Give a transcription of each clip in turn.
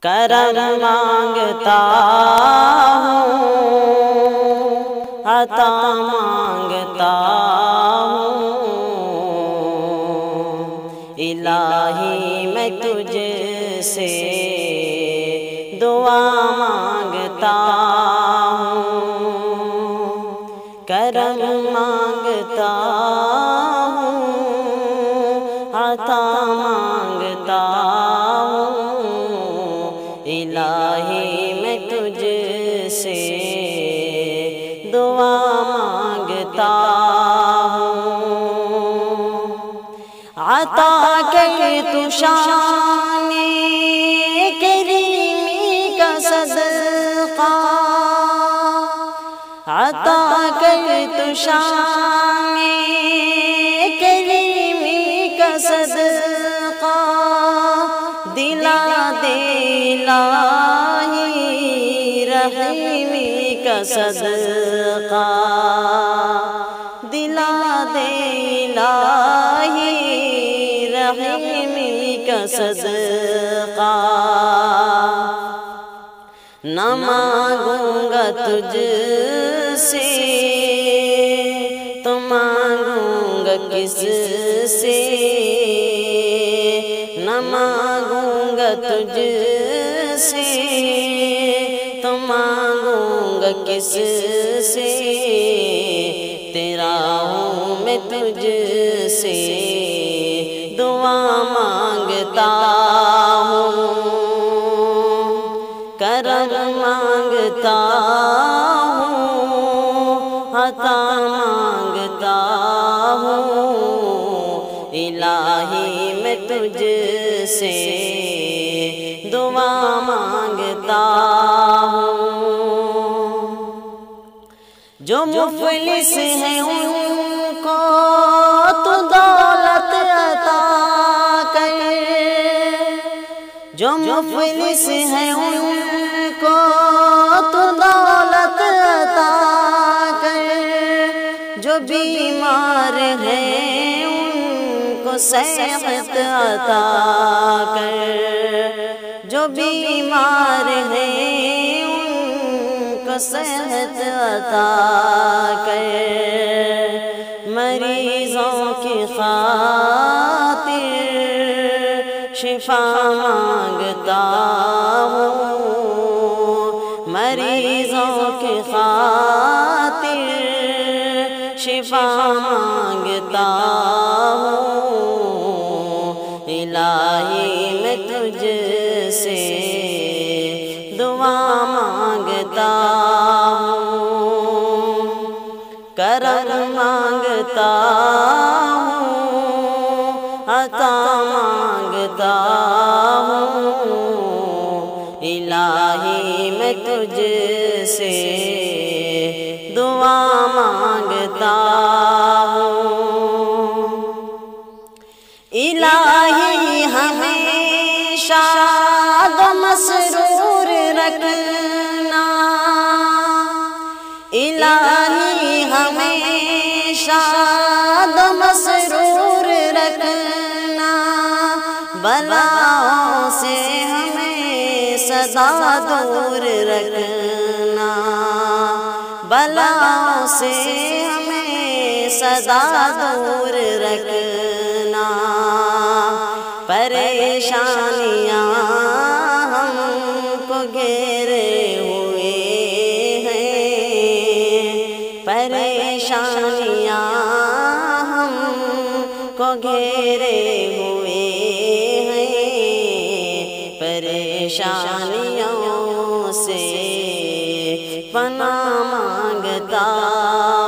کرم مانگتا ہوں، عطا مانگتا ہوں، الہی میں تجھ سے دعا مانگتا ہوں، کرم مانگتا ہوں، عطا مانگتا ہوں، الہی میں تجھ سے دعا مانگتا ہوں، عطا کر تو شان کریمی کا صدقہ، عطا کر تو شان کریمی کا صدقہ، دلا دے الہی رحیمی کا صدقہ، دلا دے الہی رحیمی کا صدقہ، نہ مانگوں گا تجھ سے تو مانگوں گا کس سے، نہ مانگوں گا تجھ سے تو مانگوں گا کس سے، تیرا ہوں میں تجھ سے دعا مانگتا ہوں، کرم مانگتا ہوں، عطا مانگتا ہوں، الہی میں تجھ سے دعا مانگتا ہوں، جو مفلس ہیں ان کو تو دولت عطا کر، جو مفلس ہیں ان کو تو دولت عطا کر، جو بیمار ہیں ان کو صحت عطا کر، جو بیمار ہیں ان کو صحت عطا کر، مریضوں کی خاطر شفا مانگتا ہوں، مریضوں کی خاطر شفا مانگتا ہوں، الہی میں تجھ سے دعا مانگتا ہوں، کرم مانگتا ہوں، عطا مانگتا ہوں، الہی میں تجھ سے دعا مانگتا ہوں، الہی ہمیں شاد و مسرور رکھنا، الہی ہمیں شاد و مسرور رکھنا، بلاؤں سے ہمیں سدا دور رکھنا، بلاؤں سے ہمیں سدا دور رکھنا، پریشانیاں ہم کو گھیرے ہوئے ہیں، پریشانیاں ہم کو گھیرے ہوئے ہیں، پریشانیوں سے پناہ مانگتا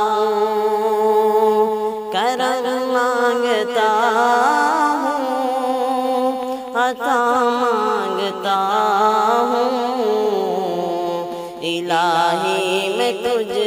ہوں، کرم مانگتا ہوں، عطا مانگتا ہوں، الہی میں تجھ